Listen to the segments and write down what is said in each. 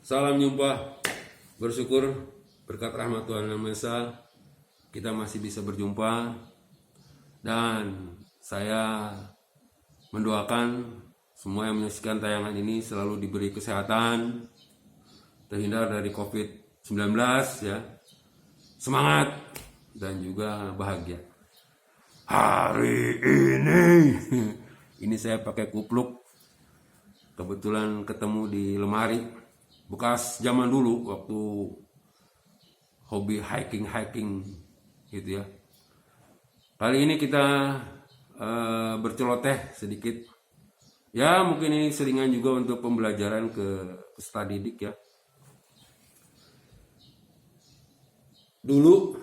Salam jumpa, bersyukur berkat rahmat Tuhan Yang Maha Esa kita masih bisa berjumpa, dan saya mendoakan semua yang menyaksikan tayangan ini selalu diberi kesehatan, terhindar dari COVID-19 ya, semangat dan juga bahagia. Hari ini saya pakai kupluk, kebetulan ketemu di lemari bekas zaman dulu waktu hobi hiking gitu ya. Kali ini kita berceloteh sedikit. Ya mungkin ini selingan juga untuk pembelajaran ke peserta didik ya. Dulu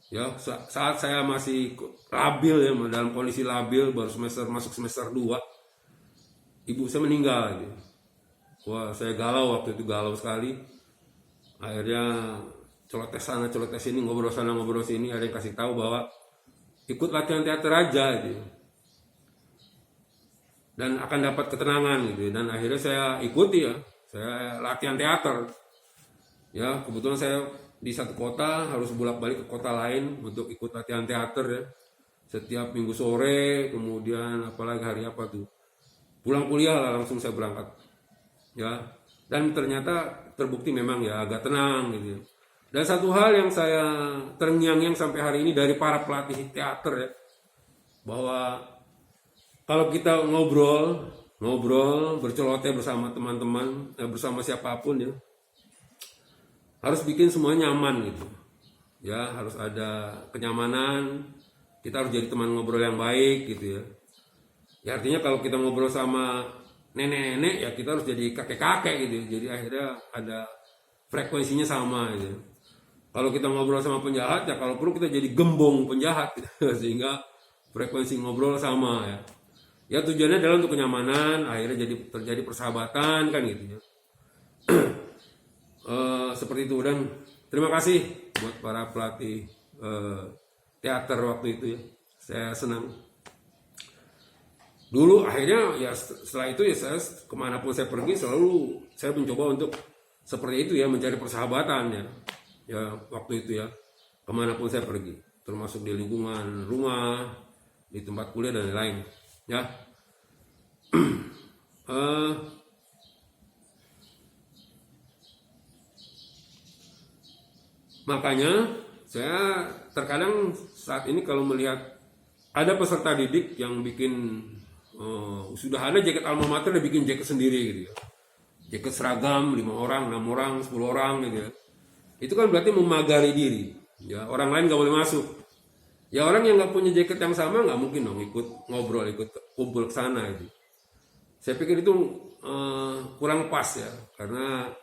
ya saat saya masih labil ya, dalam kondisi labil, baru masuk semester 2, ibu saya meninggal gitu. Wah, saya galau waktu itu, galau sekali. Akhirnya celoteh sana, celoteh sini, ngobrol sana, ngobrol sini. Ada yang kasih tahu bahwa ikut latihan teater aja gitu, dan akan dapat ketenangan gitu. Dan akhirnya saya ikuti ya, saya latihan teater. Ya, kebetulan saya di satu kota, harus bolak-balik ke kota lain untuk ikut latihan teater ya. Setiap minggu sore, kemudian apalagi hari apa tuh, pulang kuliah lah langsung saya berangkat. Ya, dan ternyata terbukti memang ya agak tenang gitu. Dan satu hal yang saya terngiang-ngiang sampai hari ini dari para pelatih teater ya, bahwa kalau kita ngobrol berceloteh bersama teman-teman, bersama siapapun ya, harus bikin semuanya nyaman gitu. Ya, harus ada kenyamanan. Kita harus jadi teman ngobrol yang baik gitu ya. Ya artinya kalau kita ngobrol sama nenek-nenek ya kita harus jadi kakek-kakek gitu. Jadi akhirnya ada frekuensinya sama gitu. Kalau kita ngobrol sama penjahat ya kalau perlu kita jadi gembong penjahat gitu. Sehingga frekuensi ngobrol sama ya. Ya tujuannya adalah untuk kenyamanan, akhirnya jadi terjadi persahabatan kan gitu ya. Seperti itu. Dan terima kasih buat para pelatih teater waktu itu ya. Saya senang. Dulu akhirnya ya setelah itu ya saya kemanapun saya pergi selalu saya mencoba untuk seperti itu ya, mencari persahabatan ya. Ya waktu itu ya, kemanapun saya pergi, termasuk di lingkungan rumah, di tempat kuliah dan lain-lain ya. Makanya saya terkadang saat ini kalau melihat ada peserta didik yang bikin sudah ada jaket alma mater, dia bikin jaket sendiri gitu ya. Jaket seragam 5 orang, 6 orang, 10 orang gitu ya. Itu kan berarti memagari diri. Ya, orang lain nggak boleh masuk. Ya orang yang nggak punya jaket yang sama nggak mungkin dong ikut ngobrol, ikut kumpul ke sana gitu. Saya pikir itu kurang pas ya, karena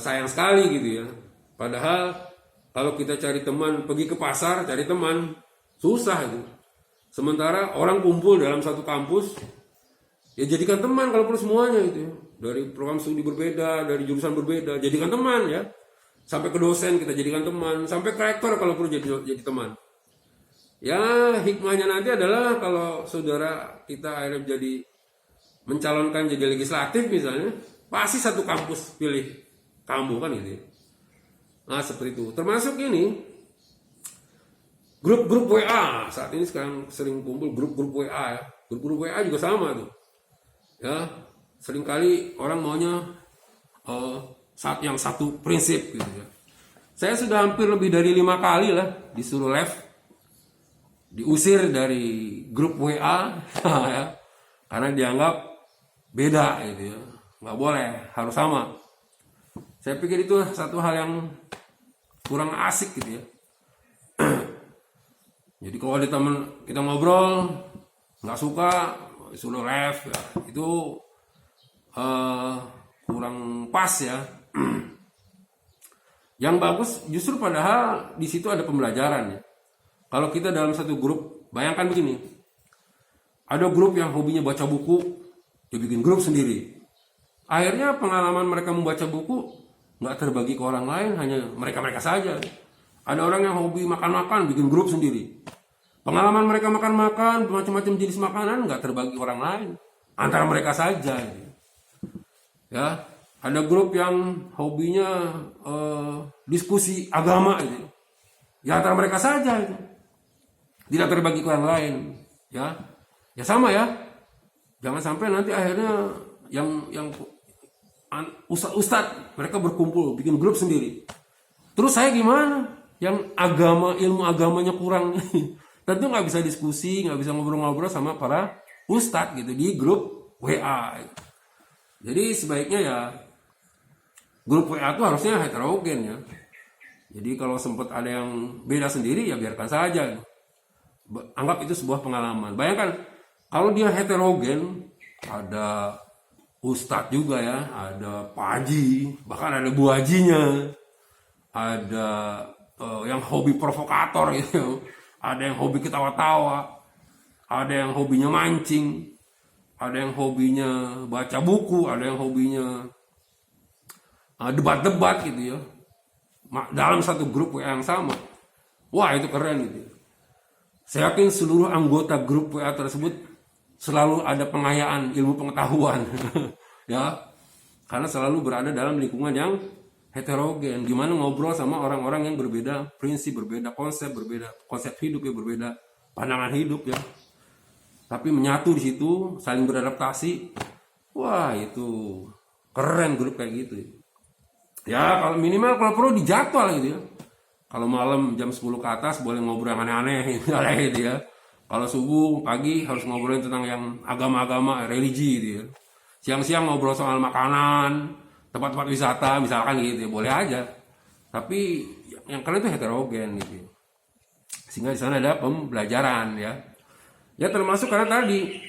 sayang sekali gitu ya. Padahal kalau kita cari teman, pergi ke pasar cari teman, susah itu. Sementara orang kumpul dalam satu kampus, ya jadikan teman kalau perlu semuanya itu ya. Dari program studi berbeda, dari jurusan berbeda, jadikan teman ya. Sampai ke dosen kita jadikan teman, sampai ke rektor kalau perlu jadi teman. Ya hikmahnya nanti adalah kalau saudara kita akhirnya jadi mencalonkan jadi legislatif misalnya, pasti satu kampus pilih kamu kan gitu ya. Nah seperti itu. Termasuk ini grup-grup WA, saat ini sekarang sering kumpul grup-grup WA ya. Grup-grup WA juga sama tuh. Ya, seringkali orang maunya saat yang satu prinsip gitu ya. Saya sudah hampir lebih dari 5 kali lah disuruh left, diusir dari grup WA ya, karena dianggap beda gitu ya. Nggak boleh, harus sama. Saya pikir itu satu hal yang kurang asik gitu ya. Jadi kalau ada teman kita ngobrol nggak suka, suruh left ya, itu kurang pas ya. Yang bagus justru padahal di situ ada pembelajaran ya. Kalau kita dalam satu grup, bayangkan begini, ada grup yang hobinya baca buku, dia bikin grup sendiri. Akhirnya pengalaman mereka membaca buku nggak terbagi ke orang lain, hanya mereka saja. Ada orang yang hobi makan-makan, bikin grup sendiri. Pengalaman mereka makan-makan, macam-macam jenis makanan nggak terbagi orang lain, antara mereka saja. Ya, Ada grup yang hobinya diskusi agama itu. Ya antara mereka saja itu. Tidak terbagi ke yang lain, ya. Ya sama ya. Jangan sampai nanti akhirnya yang ustadz mereka berkumpul bikin grup sendiri. Terus saya gimana? Yang ilmu agamanya kurang. Tentu nggak bisa diskusi, nggak bisa ngobrol-ngobrol sama para ustadz gitu di grup WA. Jadi sebaiknya ya grup WA itu harusnya heterogen ya. Jadi kalau sempat ada yang beda sendiri ya biarkan saja. Anggap itu sebuah pengalaman. Bayangkan kalau dia heterogen, ada ustadz juga ya, ada pak haji, bahkan ada bu hajinya, ada yang hobi provokator gitu, ada yang hobi ketawa-tawa, ada yang hobinya mancing, ada yang hobinya baca buku, ada yang hobinya debat-debat gitu ya, dalam satu grup yang sama. Wah itu keren gitu. Saya yakin seluruh anggota grup WA tersebut selalu ada pengayaan ilmu pengetahuan. Ya, karena selalu berada dalam lingkungan yang heterogen. Gimana ngobrol sama orang-orang yang berbeda, prinsip berbeda, konsep hidup yang berbeda, pandangan hidup ya. Tapi menyatu di situ, saling beradaptasi. Wah, itu keren grup kayak gitu. Ya, kalau minimal kalau perlu dijadwal gitu ya. Kalau malam jam 10 ke atas boleh ngobrol yang aneh-aneh gitu ya. Kalau subuh pagi harus ngobrolin tentang yang agama-agama, religi gitu ya. Siang-siang ngobrol soal makanan, tempat-tempat wisata misalkan gitu ya, boleh aja. Tapi yang kalian itu heterogen gitu. Sehingga di sana ada pembelajaran ya. Ya termasuk karena tadi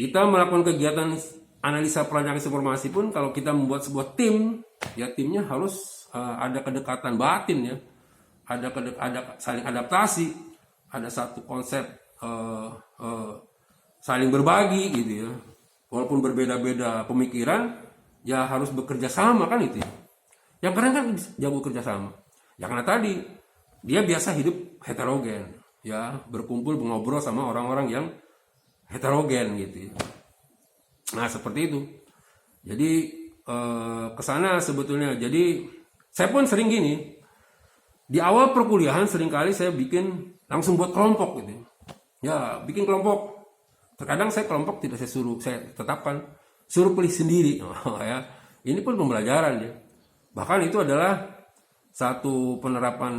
kita melakukan kegiatan analisa perancangan informasi pun kalau kita membuat sebuah tim, ya timnya harus ada kedekatan batin ya. Ada saling adaptasi, ada satu konsep saling berbagi gitu ya. Walaupun berbeda-beda pemikiran, ya harus bekerja sama kan itu ya. Yang keren kan jago kerja sama. Ya karena tadi dia biasa hidup heterogen, ya berkumpul mengobrol sama orang-orang yang heterogen gitu ya. Nah seperti itu. Jadi kesana sebetulnya. Jadi saya pun sering gini. Di awal perkuliahan seringkali saya bikin langsung buat kelompok gitu. Ya, bikin kelompok. Terkadang saya kelompok tidak saya tetapkan, suruh pilih sendiri. Ya. Ini pun pembelajaran ya. Bahkan itu adalah satu penerapan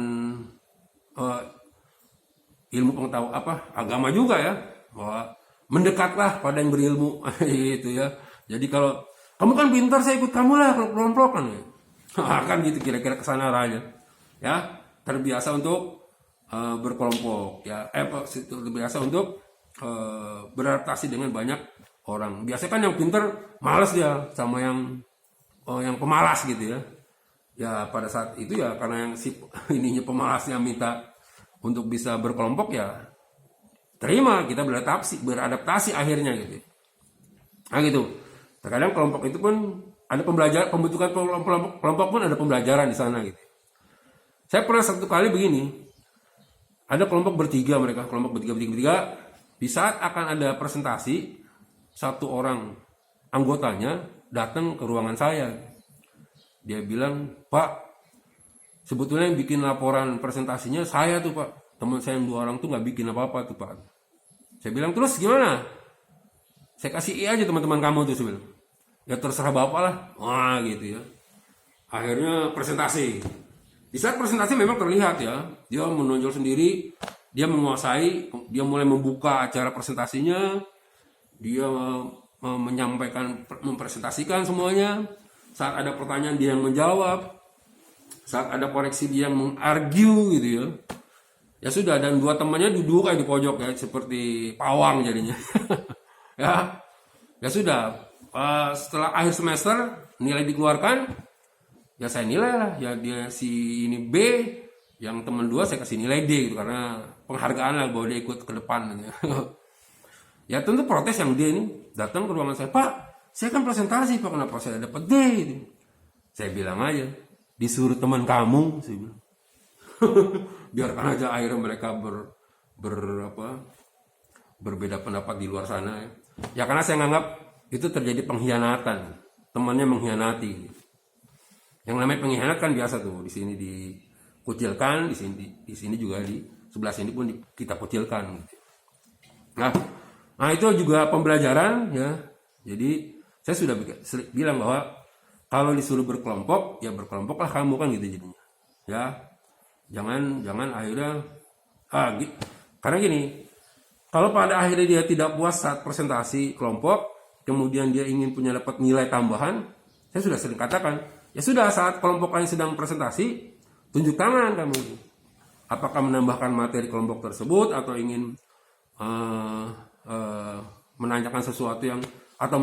ilmu pengetahuan agama juga ya. Bahwa mendekatlah pada yang berilmu gitu ya. Jadi kalau kamu kan pintar, saya ikut kamu lah kelompok kan. Kan gitu kira-kira kesana arahnya. Ya, terbiasa untuk berkelompok ya, terbiasa untuk beradaptasi dengan banyak orang. Biasanya kan yang pintar malas dia sama yang pemalas gitu ya. Ya pada saat itu ya karena yang ininya pemalasnya minta untuk bisa berkelompok ya terima, kita beradaptasi akhirnya gitu. Nah gitu. Terkadang kelompok itu pun ada pembelajaran, pembentukan kelompok pun ada pembelajaran di sana gitu. Saya pernah satu kali begini, ada kelompok bertiga mereka, kelompok bertiga. Di saat akan ada presentasi, satu orang anggotanya datang ke ruangan saya. Dia bilang, Pak, sebetulnya yang bikin laporan presentasinya saya tuh Pak. Teman saya yang 2 orang tuh nggak bikin apa-apa tuh Pak. Saya bilang, terus gimana? Saya kasih aja teman-teman kamu tuh, saya bilang. Ya terserah Bapak lah. Wah gitu ya. Akhirnya presentasi. Di saat presentasi memang terlihat ya, dia menonjol sendiri, dia menguasai, dia mulai membuka acara presentasinya, dia menyampaikan, mempresentasikan semuanya. Saat ada pertanyaan dia yang menjawab, saat ada koreksi dia yang mengargue gitu ya. Ya sudah, dan 2 temannya duduk kayak di pojok ya, seperti pawang jadinya. Ya sudah, setelah akhir semester nilai dikeluarkan. Ya saya nilai lah, ya dia si ini B, yang teman 2 saya kasih nilai D gitu, karena penghargaan lah bahwa dia ikut ke depan gitu. Ya tentu protes yang dia ini datang ke ruangan saya, Pak, saya kan presentasi Pak, kenapa saya dapat D gitu. Saya bilang aja, disuruh teman kamu, saya bilang. Biarkan aja akhirnya mereka berbeda pendapat di luar sana ya. Ya karena saya nganggap itu terjadi pengkhianatan, temannya mengkhianati. Yang namanya pengkhianat kan biasa tuh, di sini dikucilkan, di sini juga di sebelah sini pun kita kucilkan. Gitu. Nah itu juga pembelajaran ya. Jadi saya sudah bilang bahwa kalau disuruh berkelompok, ya berkelompoklah kamu kan gitu jadinya. Ya, jangan akhirnya gitu. Karena gini, kalau pada akhirnya dia tidak puas saat presentasi kelompok, kemudian dia ingin punya dapat nilai tambahan, saya sudah sering katakan, ya sudah saat kelompok lain sedang presentasi, tunjuk tangan kamu. Apakah menambahkan materi kelompok tersebut atau ingin menanyakan sesuatu yang atau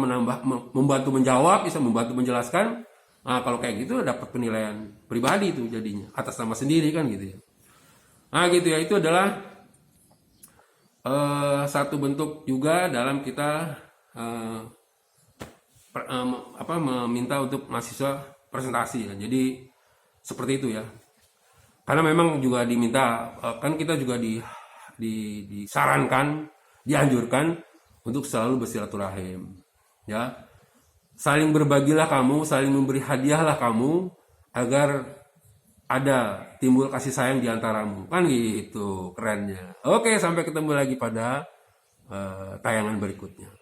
membantu menjawab, bisa membantu menjelaskan. Nah, kalau kayak gitu dapat penilaian pribadi itu jadinya atas nama sendiri kan gitu ya. Nah gitu ya, itu adalah satu bentuk juga dalam kita meminta untuk mahasiswa presentasi ya. Jadi seperti itu ya. Karena memang juga diminta, kan kita juga disarankan, dianjurkan untuk selalu bersilaturahim ya. Saling berbagilah kamu, saling memberi hadiahlah kamu agar ada timbul kasih sayang di antaramu. Kan gitu kerennya. Oke, sampai ketemu lagi pada tayangan berikutnya.